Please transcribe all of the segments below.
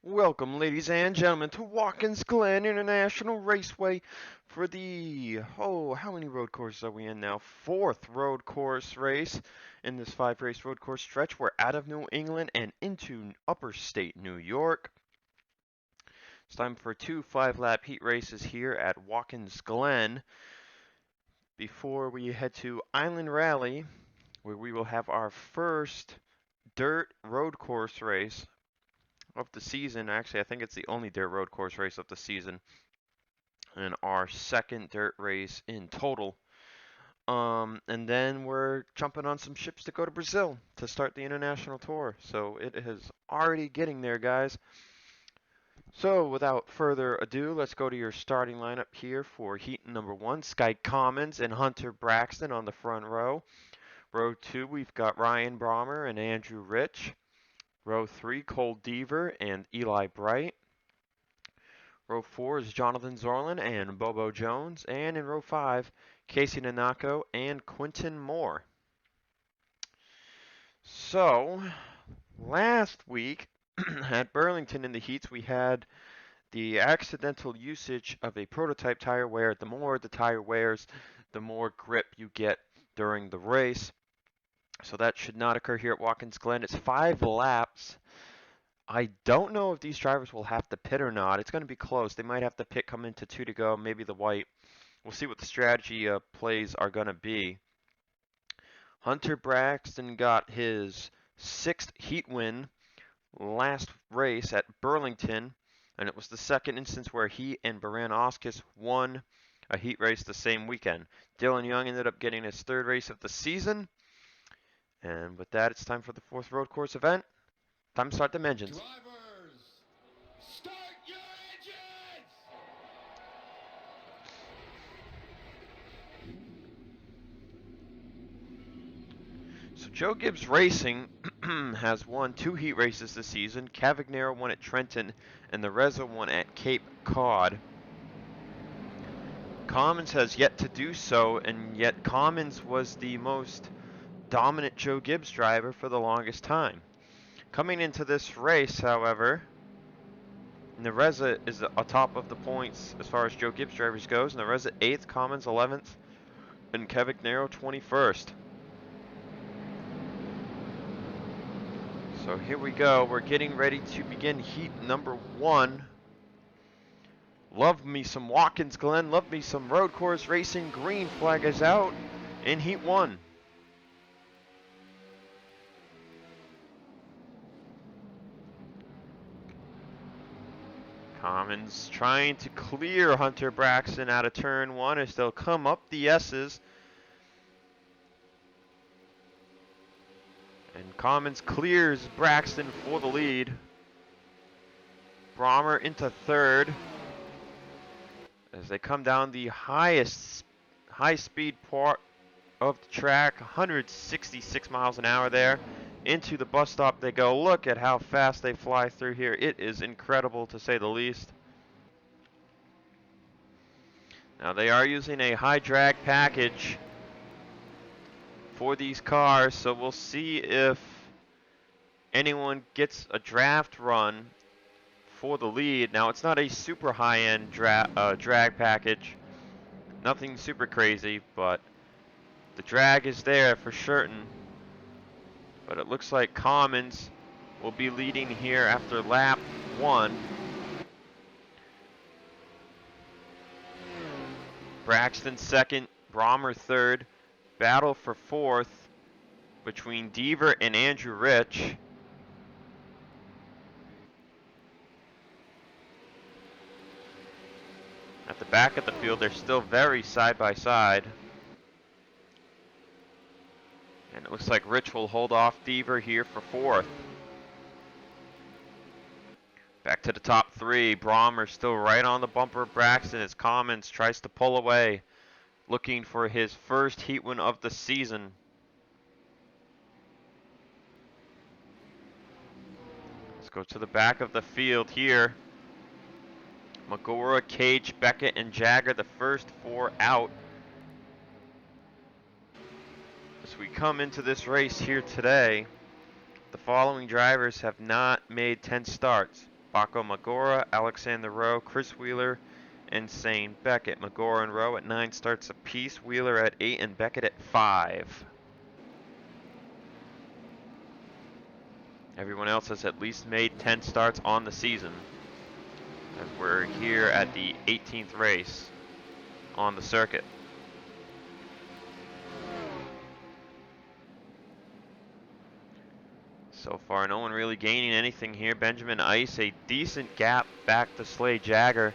Welcome, ladies and gentlemen, to Watkins Glen International Raceway for the, how many road courses are we in now? Fourth road course race in this 5-race road course stretch. We're out of New England and into upper state New York. It's time for two 5-lap heat races here at Watkins Glen before we head to Island Rally, where we will have our first dirt road course race of the season. Actually, I think it's the only dirt road course race of the season, and our second dirt race in total. And then we're jumping on some ships to go to Brazil to start the international tour. So it is already getting there, guys. So without further ado, let's go to your starting lineup here for heat number 1. Sky Commons and Hunter Braxton on the front row. Row 2, we've got Ryan Brommer and Andrew Rich. Row 3, Cole Deaver and Eli Bright. Row 4 is Jonathan Zorlin and Bobo Jones. And in row 5, Casey Nanako and Quinton Moore. So, last week at Burlington in the heats, we had the accidental usage of a prototype tire where the more the tire wears, the more grip you get during the race. So that should not occur here at Watkins Glen. It's 5 laps. I don't know if these drivers will have to pit or not. It's going to be close. They might have to pit come into 2 to go, maybe the white. We'll see what the strategy plays are going to be. Hunter Braxton got his 6th heat win last race at Burlington, and it was the second instance where he and Baran Oskis won a heat race the same weekend. Dylan Young ended up getting his 3rd race of the season. And with that, it's time for the 4th road course event. Time to start the engines. Drivers, start your engines! So Joe Gibbs Racing has won 2 heat races this season. Cavagnaro won at Trenton, and the Reza won at Cape Cod. Commons has yet to do so, and yet Commons was the most dominant Joe Gibbs driver for the longest time. Coming into this race, however, Nereza is atop of the points as far as Joe Gibbs drivers goes. Nereza 8th, Commons 11th, and Cavagnaro 21st. So here we go. We're getting ready to begin heat number 1. Love me some Watkins Glen. Love me some road course racing. Green flag is out in heat 1. Commons trying to clear Hunter Braxton out of turn 1 as they'll come up the S's. And Commons clears Braxton for the lead. Brommer into 3rd as they come down the high-speed part of the track, 166 miles an hour there. Into the bus stop they go. Look at how fast they fly through here. It is incredible, to say the least. Now they are using a high drag package for these cars, so we'll see if anyone gets a draft run for the lead. Now it's not a super high-end drag package, nothing super crazy, but the drag is there for certain. But it looks like Commons will be leading here after lap 1. Braxton 2nd, Brommer 3rd. Battle for 4th between Deaver and Andrew Rich. At the back of the field, they're still very side by side. And it looks like Rich will hold off Deaver here for 4th. Back to the top 3. Brommer still right on the bumper of Braxton as Commons tries to pull away, looking for his first heat win of the season. Let's go to the back of the field here. Magora, Cage, Beckett, and Jagger, the first 4 out. As we come into this race here today, the following drivers have not made 10 starts. Baco Magora, Alexander Rowe, Chris Wheeler, and Zane Beckett. Magora and Rowe at 9 starts apiece, Wheeler at 8, and Beckett at 5. Everyone else has at least made 10 starts on the season, as we're here at the 18th race on the circuit. So far, no one really gaining anything here. Benjamin Ice, a decent gap back to Slade Jagger,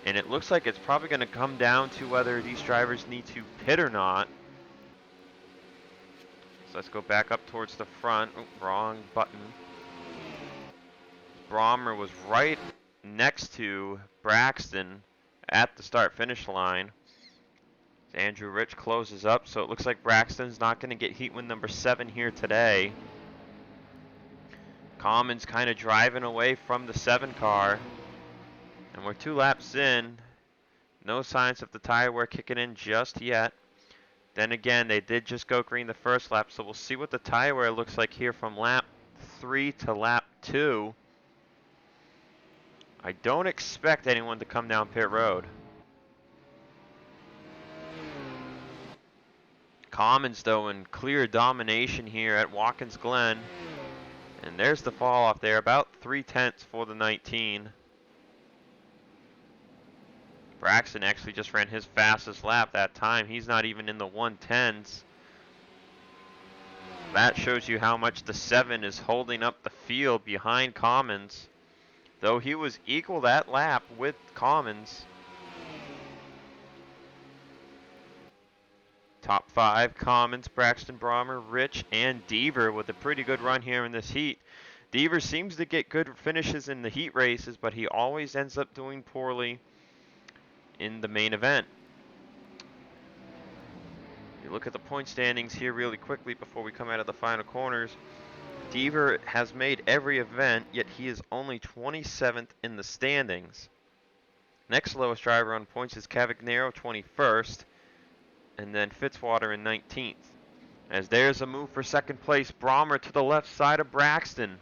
and it looks like it's probably going to come down to whether these drivers need to pit or not. So let's go back up towards the front. Oh, wrong button. Brommer was right next to Braxton at the start-finish line. Andrew Rich closes up, so it looks like Braxton's not going to get heat win number 7 here today. Commons kind of driving away from the 7 car. And we're 2 laps in. No signs of the tire wear kicking in just yet. Then again, they did just go green the first lap, so we'll see what the tire wear looks like here from lap 3 to lap 2. I don't expect anyone to come down pit road. Commons, though, in clear domination here at Watkins Glen. And there's the fall off there, about 3/10 for the 19. Braxton actually just ran his fastest lap that time. He's not even in the 110s. That shows you how much the 7 is holding up the field behind Commons. Though he was equal that lap with Commons. Top 5, Commons, Braxton, Brommer, Rich, and Deaver with a pretty good run here in this heat. Deaver seems to get good finishes in the heat races, but he always ends up doing poorly in the main event. You look at the point standings here really quickly before we come out of the final corners. Deaver has made every event, yet he is only 27th in the standings. Next lowest driver on points is Cavagnaro, 21st. And then Fitzwater in 19th. As there's a move for second place, Brommer to the left side of Braxton.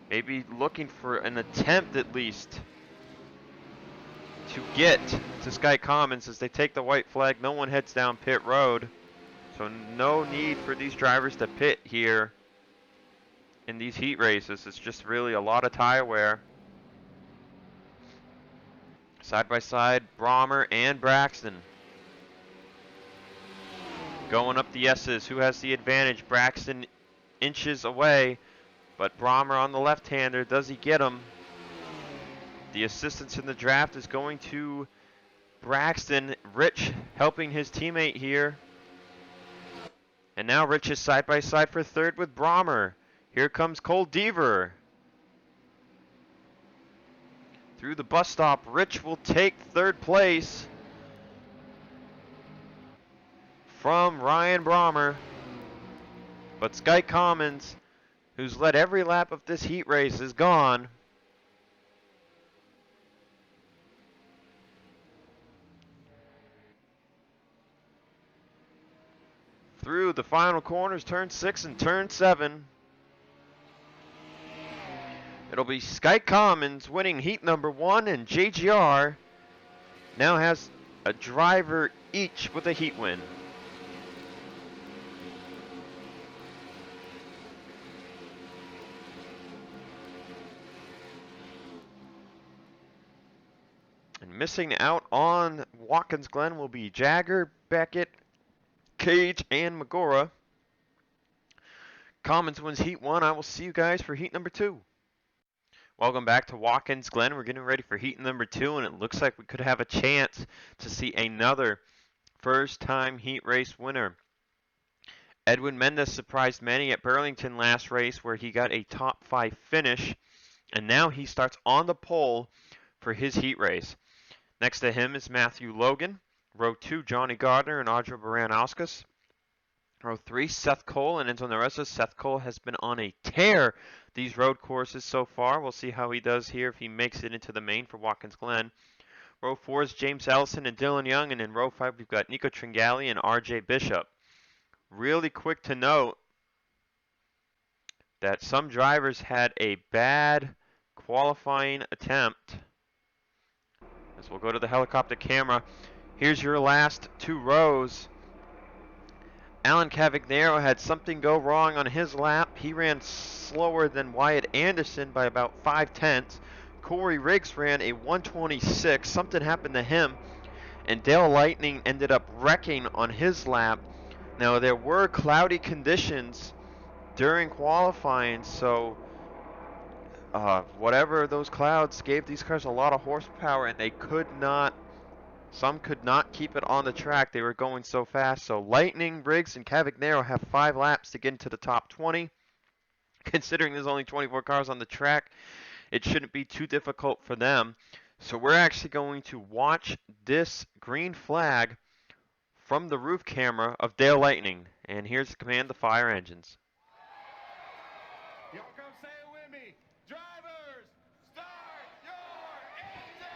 Maybe looking for an attempt at least to get to Sky Commons as they take the white flag. No one heads down pit road. So no need for these drivers to pit here in these heat races. It's just really a lot of tire wear. Side by side, Brommer and Braxton. Going up the S's. Who has the advantage? Braxton inches away, but Brommer on the left-hander. Does he get him? The assistance in the draft is going to Braxton. Rich helping his teammate here. And now Rich is side by side for third with Brommer. Here comes Cole Deaver. Through the bus stop, Rich will take third place from Ryan Brommer. But Sky Commons, who's led every lap of this heat race, is gone. Through the final corners, turn 6 and turn 7. It'll be Sky Commons winning heat number 1, and JGR now has a driver each with a heat win. And missing out on Watkins Glen will be Jagger, Beckett, Cage, and Magora. Commons wins heat 1. I will see you guys for heat number 2. Welcome back to Watkins Glen. We're getting ready for heat number 2, and it looks like we could have a chance to see another first-time heat race winner. Edwin Mendez surprised many at Burlington last race, where he got a top 5 finish, and now he starts on the pole for his heat race. Next to him is Matthew Logan. Row 2, Johnny Gardner and Audra Baranauskas. Row 3, Seth Cole and Enzo Nareza. Seth Cole has been on a tear these road courses so far. We'll see how he does here if he makes it into the main for Watkins Glen. Row 4 is James Ellison and Dylan Young. And in row 5, we've got Nico Tringali and RJ Bishop. Really quick to note that some drivers had a bad qualifying attempt. As we'll go to the helicopter camera. Here's your last 2 rows. Alan Cavagnaro had something go wrong on his lap. He ran slower than Wyatt Anderson by about 5/10. Corey Riggs ran a 1:26. Something happened to him, and Dale Lightning ended up wrecking on his lap. Now, there were cloudy conditions during qualifying, so whatever those clouds gave these cars a lot of horsepower, and they could not. Some could not keep it on the track. They were going so fast. So Lightning, Riggs, and Cavagnaro have 5 laps to get into the top 20. Considering there's only 24 cars on the track, it shouldn't be too difficult for them. So we're actually going to watch this green flag from the roof camera of Dale Lightning. And here's the command to fire engines. Y'all come say it with me. Drivers, start your engines!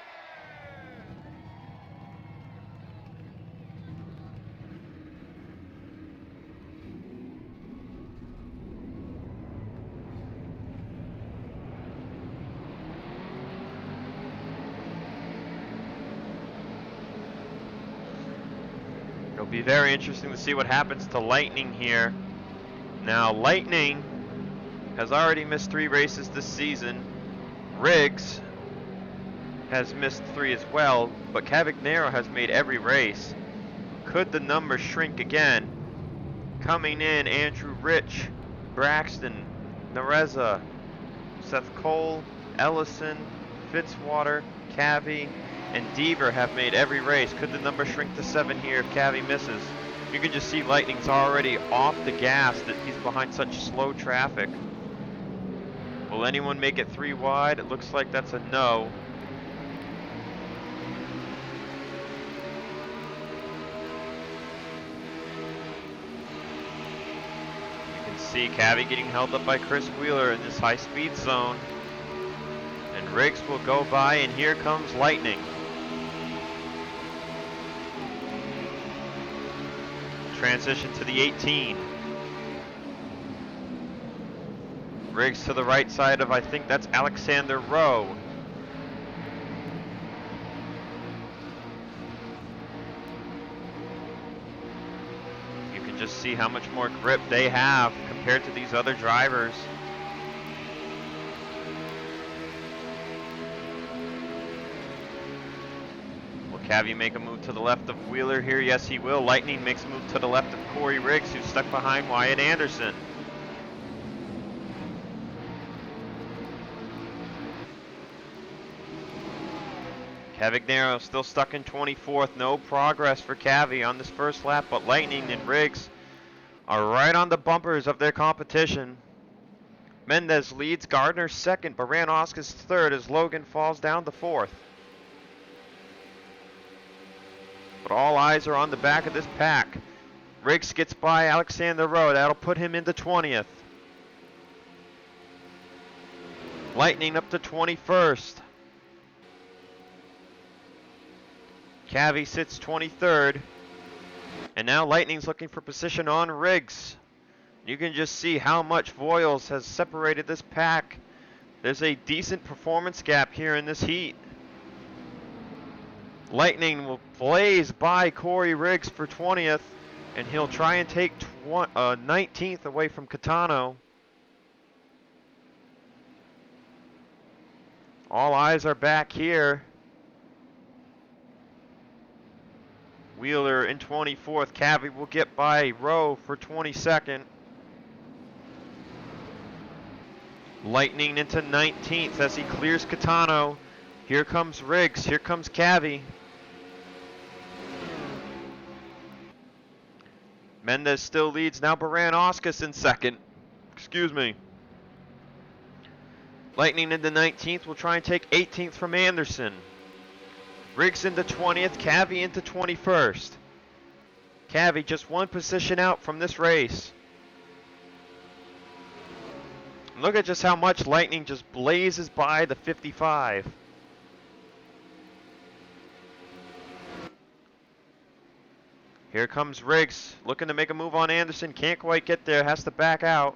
It'll be very interesting to see what happens to Lightning here. Now, Lightning has already missed 3 races this season. Riggs has missed 3 as well, but Cavagnaro has made every race. Could the number shrink again? Coming in, Andrew Rich, Braxton, Nareza, Seth Cole, Ellison, Fitzwater, Cavi, and Deaver have made every race. Could the number shrink to 7 here if Cavi misses? You can just see Lightning's already off the gas, that he's behind such slow traffic. Will anyone make it 3 wide? It looks like that's a no. You can see Cavi getting held up by Chris Wheeler in this high-speed zone. And Riggs will go by, and here comes Lightning. Transition to the 18. Riggs to the right side of, I think that's Alexander Rowe. You can just see how much more grip they have compared to these other drivers. Will Cavi make a move to the left of Wheeler here? Yes, he will. Lightning makes a move to the left of Corey Riggs, who's stuck behind Wyatt Anderson. Cavagnaro still stuck in 24th. No progress for Cavi on this first lap, but Lightning and Riggs are right on the bumpers of their competition. Mendez leads, Gardner second, Baran-Oscars third as Logan falls down to 4th. But all eyes are on the back of this pack. Riggs gets by Alexander Rowe. That'll put him into 20th. Lightning up to 21st. Cavi sits 23rd. And now Lightning's looking for position on Riggs. You can just see how much Voiles has separated this pack. There's a decent performance gap here in this heat. Lightning will blaze by Corey Riggs for 20th, and he'll try and take 19th away from Catano. All eyes are back here. Wheeler in 24th. Cavi will get by Rowe for 22nd. Lightning into 19th as he clears Catano. Here comes Riggs. Here comes Cavi. Mendez still leads. Now Baran-Oscars in second. Excuse me. Lightning into 19th. Will try and take 18th from Anderson. Riggs into 20th. Cavi into 21st. Cavi just 1 position out from this race. Look at just how much Lightning just blazes by the 55. Here comes Riggs, looking to make a move on Anderson. Can't quite get there, has to back out.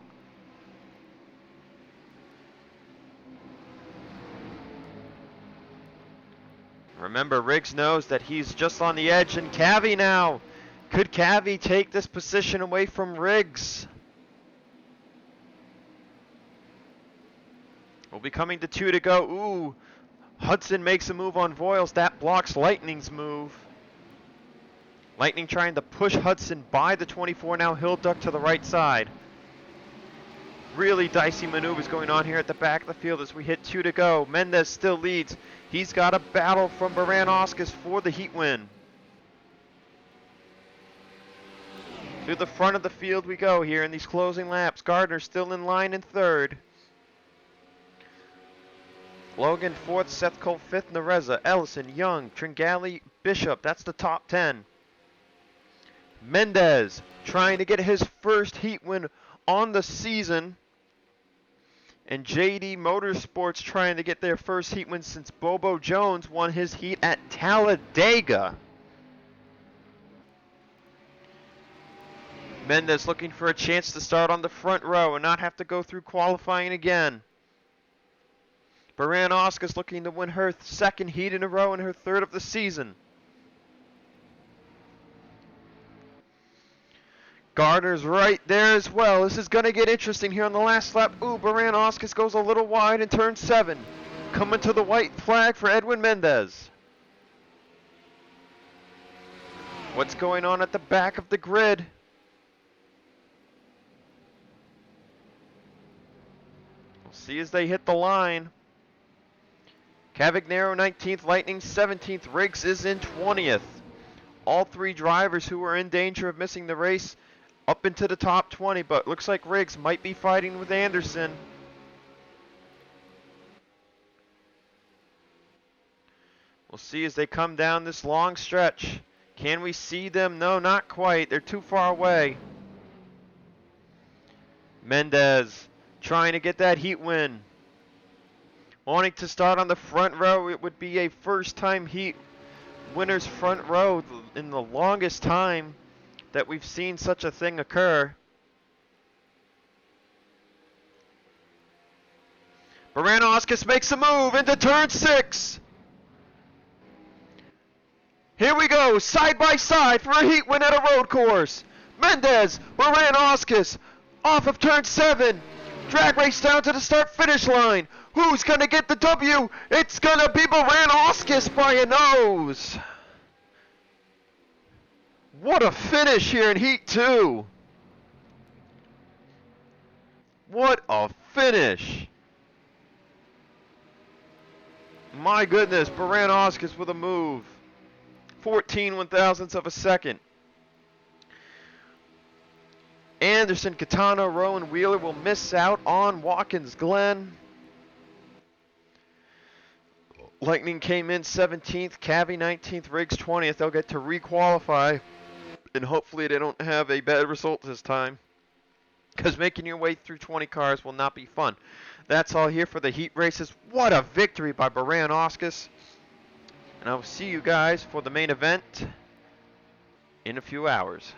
Remember, Riggs knows that he's just on the edge, and Cavi now. Could Cavi take this position away from Riggs? We'll be coming to 2 to go. Ooh, Hudson makes a move on Voiles. That blocks Lightning's move. Lightning trying to push Hudson by the 24. Now he'll duck to the right side. Really dicey maneuvers going on here at the back of the field as we hit 2 to go. Mendez still leads. He's got a battle from Baranauskas for the heat win. Through the front of the field we go here in these closing laps. Gardner still in line in third. Logan fourth, Seth Cole fifth, Nareza, Ellison, Young, Tringali, Bishop. That's the top 10. Mendez trying to get his first heat win on the season. And JD Motorsports trying to get their first heat win since Bobo Jones won his heat at Talladega. Mendez looking for a chance to start on the front row and not have to go through qualifying again. Baranauskas looking to win her second heat in a row and her third of the season. Gardner's right there as well. This is going to get interesting here on the last lap. Ooh, Baranauskas goes a little wide in turn 7. Coming to the white flag for Edwin Mendez. What's going on at the back of the grid? We'll see as they hit the line. Cavagnaro 19th, Lightning 17th, Riggs is in 20th. All three drivers who were in danger of missing the race up into the top 20, but looks like Riggs might be fighting with Anderson. We'll see as they come down this long stretch. Can we see them? No, not quite. They're too far away. Mendez trying to get that heat win. Wanting to start on the front row. It would be a first-time heat winner's front row in the longest time that we've seen such a thing occur. Baranauskas makes a move into turn 6. Here we go, side by side for a heat win at a road course. Mendez, Baranauskas, off of turn 7. Drag race down to the start-finish line. Who's gonna get the W? It's gonna be Baranauskas by a nose. What a finish here in Heat 2. What a finish. My goodness, Baranauskas with a move. 14 one-thousandths of a second. Anderson, Catano, Rowan, Wheeler will miss out on Watkins, Glen. Lightning came in 17th, Cavi 19th, Riggs 20th. They'll get to re-qualify, and hopefully they don't have a bad result this time, because making your way through 20 cars will not be fun. That's all here for the heat races. What a victory by Baranauskas. And I will see you guys for the main event in a few hours.